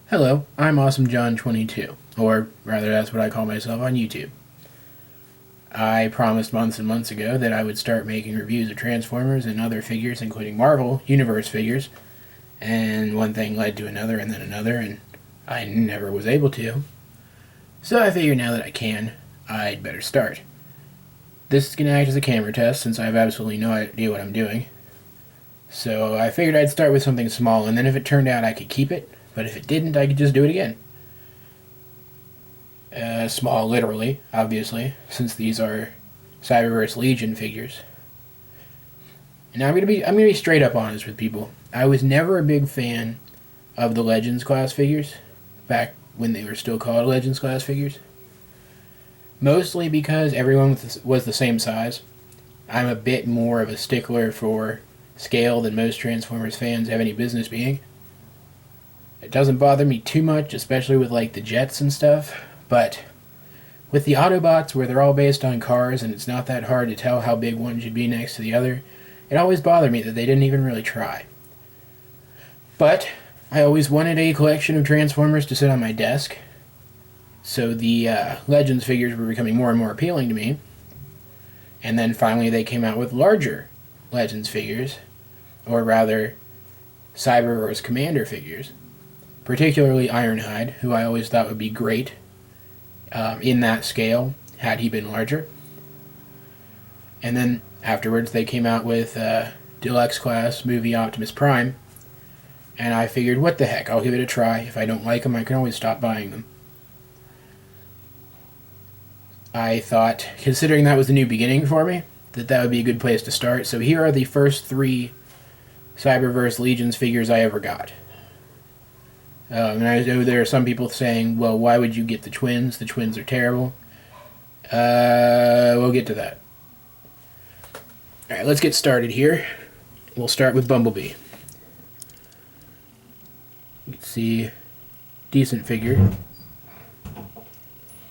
Hello, I'm AwesomeJohn22, or rather that's what I call myself on YouTube. I promised months and months ago that I would start making reviews of Transformers and other figures, including Marvel Universe figures, and one thing led to another and then another, and I never was able to. So I figured now that I can, I'd better start. This is going to act as a camera test since I have absolutely no idea what I'm doing. So I figured I'd start with something small, and then if it turned out I could keep it, but if it didn't, I could just do it again. Small, literally, obviously, since these are Cyberverse Legion figures. And now I'm gonna be straight up honest with people. I was never a big fan of the Legends class figures, back when they were still called Legends class figures. Mostly because everyone was the same size. I'm a bit more of a stickler for scale than most Transformers fans have any business being. It doesn't bother me too much, especially with like the jets and stuff, but with the Autobots where they're all based on cars and it's not that hard to tell how big one should be next to the other, it always bothered me that they didn't even really try. But I always wanted a collection of Transformers to sit on my desk, so the Legends figures were becoming more and more appealing to me, and then finally they came out with larger Legends figures, or rather Cyberverse Commander figures. Particularly Ironhide, who I always thought would be great in that scale had he been larger. And then afterwards they came out with Deluxe Class Movie Optimus Prime, and I figured, what the heck, I'll give it a try. If I don't like them, I can always stop buying them. I thought, considering that was the new beginning for me, that would be a good place to start. So here are the first 3 Cyberverse Legions figures I ever got. And I know there are some people saying, well, why would you get the twins? The twins are terrible. We'll get to that. Alright, let's get started here. We'll start with Bumblebee. You can see, decent figure.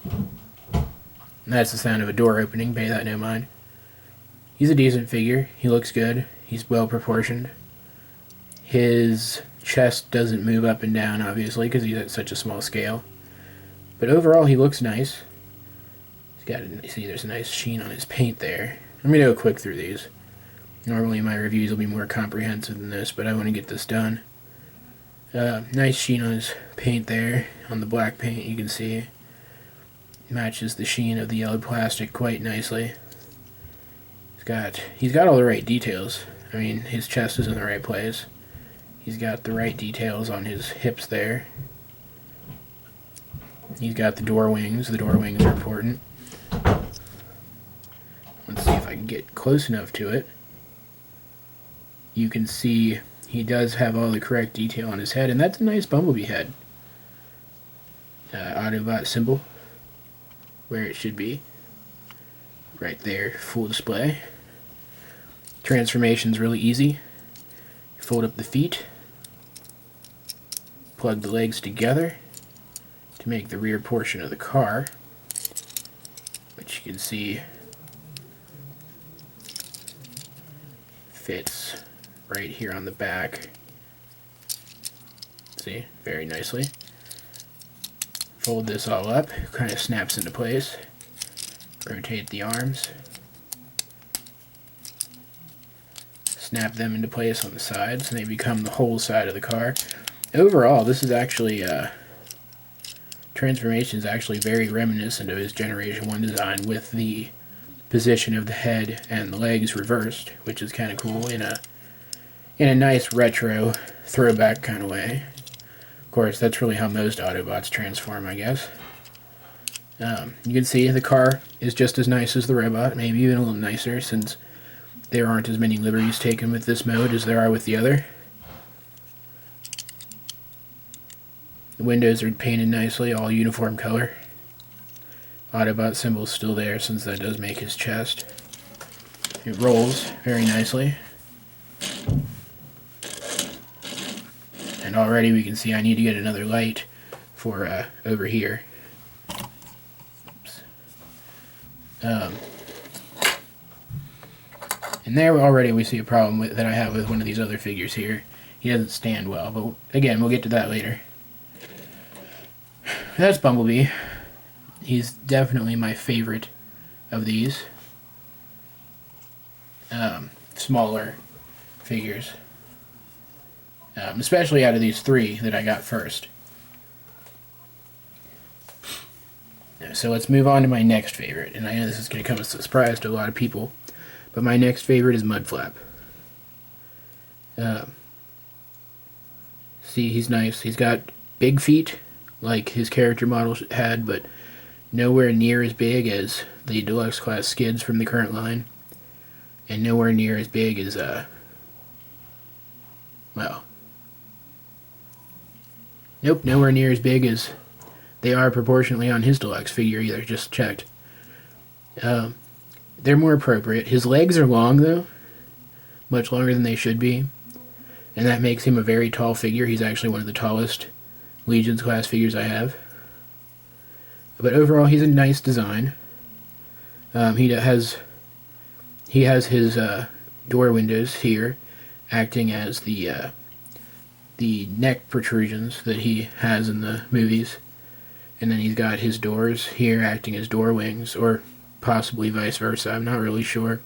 And that's the sound of a door opening, pay that no mind. He's a decent figure. He looks good. He's well proportioned. His chest doesn't move up and down, obviously, because he's at such a small scale. But overall, he looks nice. He's got see, there's a nice sheen on his paint there. I'm going to go quick through these. Normally my reviews will be more comprehensive than this, but I want to get this done. Nice sheen on his paint there. On the black paint, you can see matches the sheen of the yellow plastic quite nicely. He's got all the right details. I mean, his chest is in the right place. He's got the right details on his hips there. He's got the door wings. The door wings are important. Let's see if I can get close enough to it. You can see he does have all the correct detail on his head, and that's a nice Bumblebee head. Autobot symbol, where it should be. Right there, full display. Transformation's really easy. Fold up the feet. Plug the legs together to make the rear portion of the car, which you can see fits right here on the back. See, very nicely. Fold this all up, kind of snaps into place. Rotate the arms. Snap them into place on the sides, and they become the whole side of the car. Overall, this is actually, transformation is actually very reminiscent of his Generation 1 design, with the position of the head and the legs reversed, which is kind of cool in a nice retro throwback kind of way. Of course, that's really how most Autobots transform, I guess. You can see the car is just as nice as the robot, maybe even a little nicer, since there aren't as many liberties taken with this mode as there are with the other. The windows are painted nicely, all uniform color. Autobot symbol's still there, since that does make his chest. It rolls very nicely. And already we can see I need to get another light for over here. Oops. And there already we see a problem that I have with one of these other figures here. He doesn't stand well, but again, we'll get to that later. that's Bumblebee. He's definitely my favorite of these smaller figures. Especially out of these three that I got first. So let's move on to my next favorite. And I know this is going to come as a surprise to a lot of people, but my next favorite is Mudflap. See, he's nice. He's got big feet, like his character model had, but nowhere near as big as the deluxe class Skids from the current line. And nowhere near as big as, well, nope, nowhere near as big as they are proportionally on his deluxe figure either, just checked. They're more appropriate. His legs are long, though, much longer than they should be, and that makes him a very tall figure. He's actually one of the tallest Legion's class figures I have. But overall, he's a nice design. He has his door windows here, acting as the neck protrusions that he has in the movies, and then he's got his doors here acting as door wings, or possibly vice versa. I'm not really sure.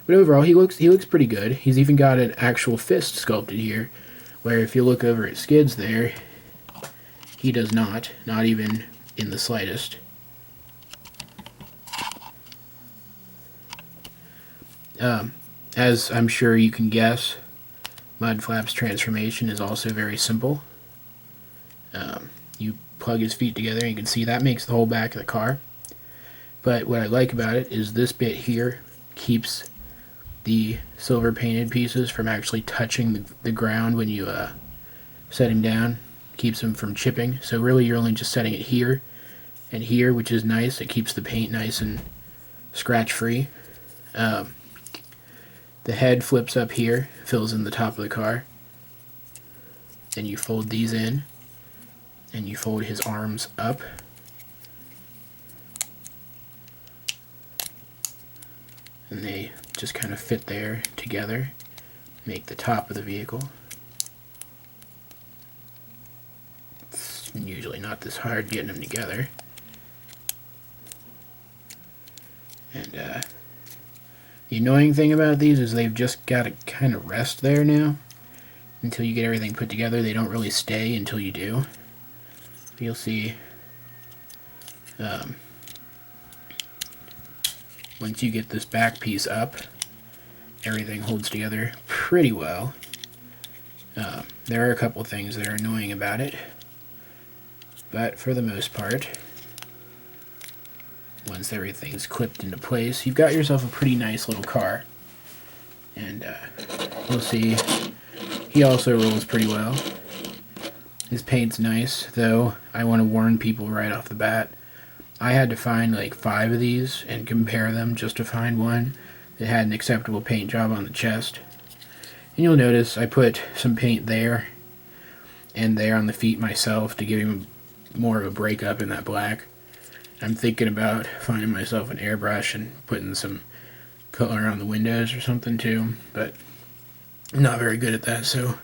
But overall, he looks pretty good. He's even got an actual fist sculpted here, where if you look over at Skids there, he does not even in the slightest. As I'm sure you can guess, Mudflap's transformation is also very simple. You plug his feet together and you can see that makes the whole back of the car. But what I like about it is this bit here keeps the silver painted pieces from actually touching the ground when you set him down. Keeps them from chipping. So really you're only just setting it here and here, which is nice. It keeps the paint nice and scratch free. The head flips up here, fills in the top of the car. Then you fold these in, and you fold his arms up. And they just kind of fit there together, make the top of the vehicle. It's usually not this hard getting them together. And the annoying thing about these is they've just got to kind of rest there now until you get everything put together. They don't really stay until you do. You'll see once you get this back piece up, everything holds together pretty well. There are a couple things that are annoying about it, but for the most part, once everything's clipped into place, you've got yourself a pretty nice little car. And we'll see, he also rolls pretty well. His paint's nice, though I want to warn people right off the bat. I had to find like 5 of these and compare them just to find one that had an acceptable paint job on the chest. And you'll notice I put some paint there and there on the feet myself to give him more of a breakup in that black. I'm thinking about finding myself an airbrush and putting some color on the windows or something too, but I'm not very good at that, so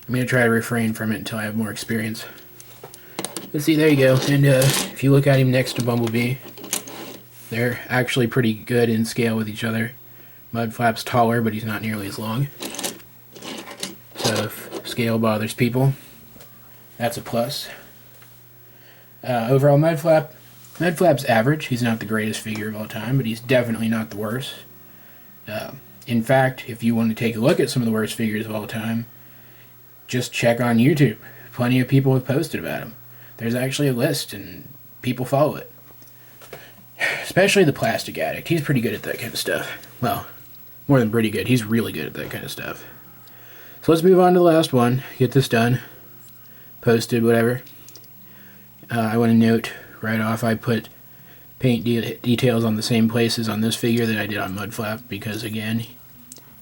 I'm going to try to refrain from it until I have more experience. Let's see, there you go. And if you look at him next to Bumblebee, they're actually pretty good in scale with each other. Mudflap's taller, but he's not nearly as long. So if scale bothers people, that's a plus. Overall, Mudflap's average. He's not the greatest figure of all time, but he's definitely not the worst. In fact, if you want to take a look at some of the worst figures of all time, just check on YouTube. Plenty of people have posted about him. There's actually a list, and people follow it. Especially the Plastic Addict. He's pretty good at that kind of stuff. Well, more than pretty good. He's really good at that kind of stuff. So let's move on to the last one. Get this done. Posted, whatever. I want to note right off, I put paint details on the same places on this figure that I did on Mudflap, because again,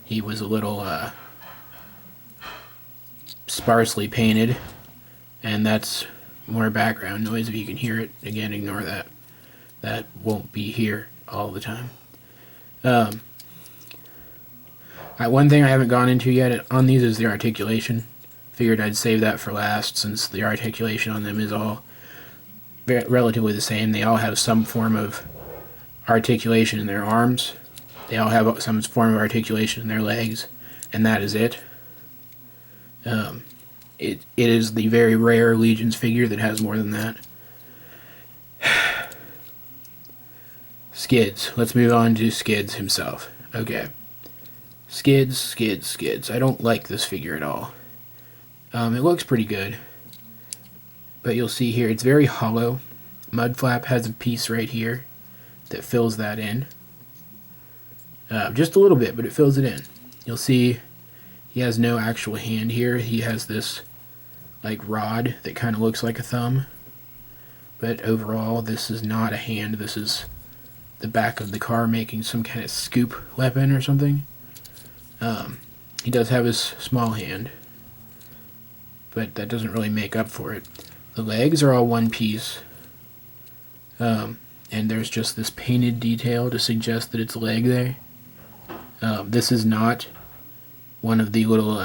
he was a little sparsely painted, and that's more background noise if you can hear it. Again, ignore that. That won't be here all the time. One thing I haven't gone into yet on these is the articulation. Figured I'd save that for last, since the articulation on them is all relatively the same. They all have some form of articulation in their arms. They all have some form of articulation in their legs, and that is it. It is the very rare Legion's figure that has more than that. Skids. Let's move on to Skids himself. Okay. Skids. I don't like this figure at all. It looks pretty good. But you'll see here, it's very hollow. Mudflap has a piece right here that fills that in. Just a little bit, but it fills it in. You'll see he has no actual hand here. He has this like rod that kind of looks like a thumb. But overall, this is not a hand. This is the back of the car making some kind of scoop weapon or something. He does have his small hand, but that doesn't really make up for it. The legs are all one piece. And there's just this painted detail to suggest that it's a leg there. This is not one of the little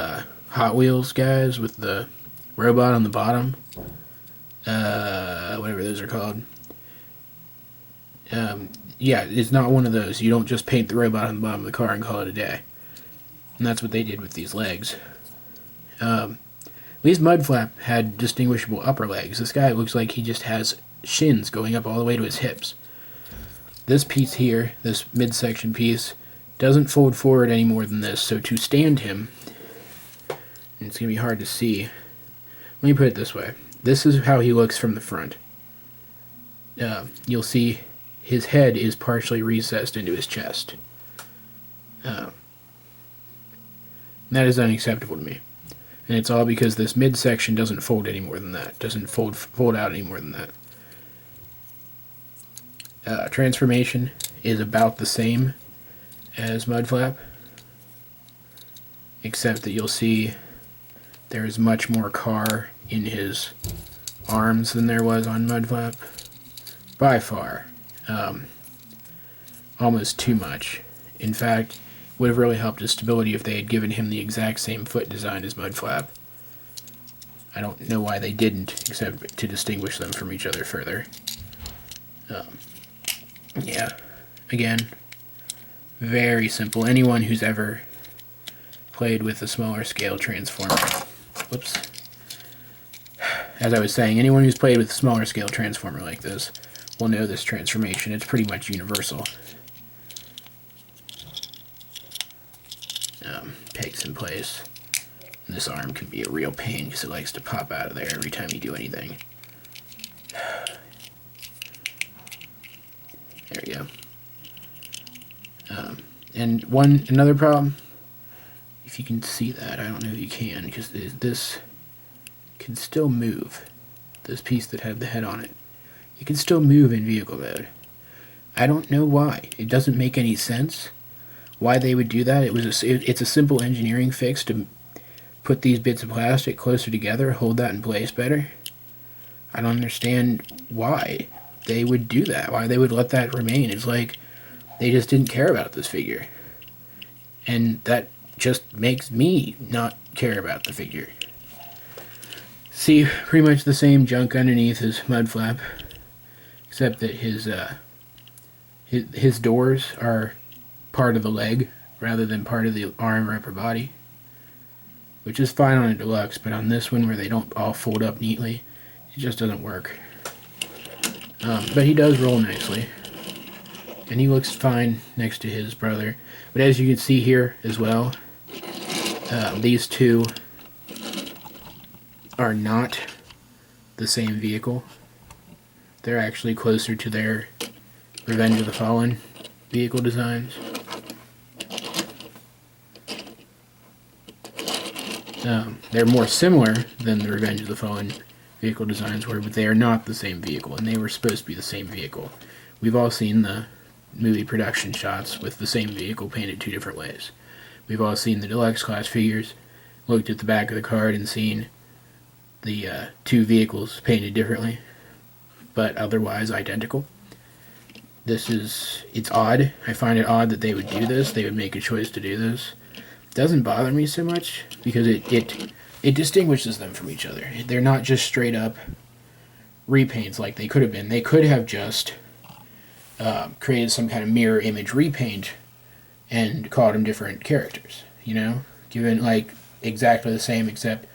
Hot Wheels guys with the robot on the bottom. Whatever those are called. Yeah, it's not one of those. You don't just paint the robot on the bottom of the car and call it a day. And that's what they did with these legs. At least Mudflap had distinguishable upper legs. This guy looks like he just has shins going up all the way to his hips. This piece here, this midsection piece, doesn't fold forward any more than this, so to stand him, and it's going to be hard to see. Let me put it this way. This is how he looks from the front. You'll see his head is partially recessed into his chest. That is unacceptable to me. And it's all because this midsection doesn't fold any more than that. Doesn't fold out any more than that. Transformation is about the same as Mudflap, except that you'll see there is much more car in his arms than there was on Mudflap. By far. Almost too much. In fact, it would have really helped his stability if they had given him the exact same foot design as Mudflap. I don't know why they didn't, except to distinguish them from each other further. Yeah, again, very simple. Anyone who's ever played with a smaller scale transformer, whoops, as I was saying, anyone who's played with a smaller scale transformer like this will know this transformation. It's pretty much universal. Pegs in place. And this arm can be a real pain because it likes to pop out of there every time you do anything. There we go. And another problem, if you can see that, I don't know if you can, because this can still move. This piece that had the head on it. It can still move in vehicle mode. I don't know why. It doesn't make any sense why they would do that. It's a simple engineering fix to put these bits of plastic closer together, hold that in place better. I don't understand why they would do that, why they would let that remain. It's like they just didn't care about this figure. And that just makes me not care about the figure. See, pretty much the same junk underneath as Mudflap, except that his doors are part of the leg rather than part of the arm or upper body, which is fine on a deluxe, but on this one where they don't all fold up neatly, it just doesn't work. But he does roll nicely, and he looks fine next to his brother. But as you can see here as well, these two are not the same vehicle. They're actually closer to their Revenge of the Fallen vehicle designs. They're more similar than the Revenge of the Fallen vehicle designs were, but they are not the same vehicle, and they were supposed to be the same vehicle. We've all seen the movie production shots with the same vehicle painted two different ways. We've all seen the deluxe class figures, looked at the back of the card and seen the two vehicles painted differently, but otherwise identical. It's odd. I find it odd that they would do this. They would make a choice to do this. It doesn't bother me so much because it distinguishes them from each other. They're not just straight up repaints like they could have been. They could have just created some kind of mirror image repaint and called them different characters, you know? Given, like, exactly the same, except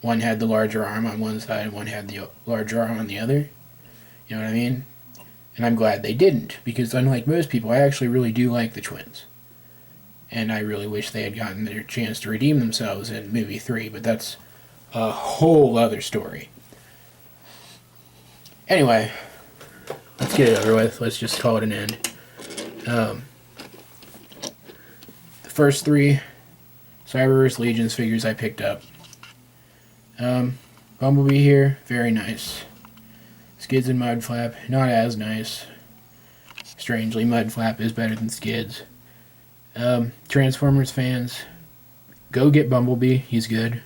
one had the larger arm on one side and one had the larger arm on the other. You know what I mean? And I'm glad they didn't, because unlike most people, I actually really do like the twins. And I really wish they had gotten their chance to redeem themselves in movie 3, but that's a whole other story. Anyway, let's get it over with. Let's just call it an end. The first 3 Cyberverse Legions figures I picked up. Bumblebee here, very nice. Skids and Mudflap, not as nice. Strangely, Mudflap is better than Skids. Transformers fans, go get Bumblebee. He's good.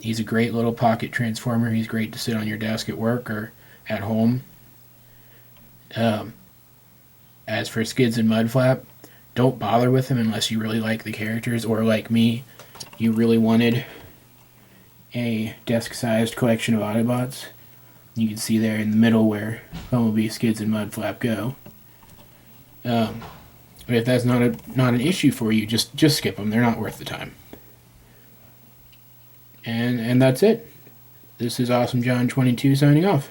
He's a great little pocket transformer. He's great to sit on your desk at work or at home. As for Skids and Mudflap, don't bother with him unless you really like the characters, or like me, you really wanted a desk-sized collection of Autobots. You can see there in the middle where Bumblebee, Skids, and Mudflap go. But if that's not an issue for you, just skip them. They're not worth the time. And that's it. This is Awesome John 22 signing off.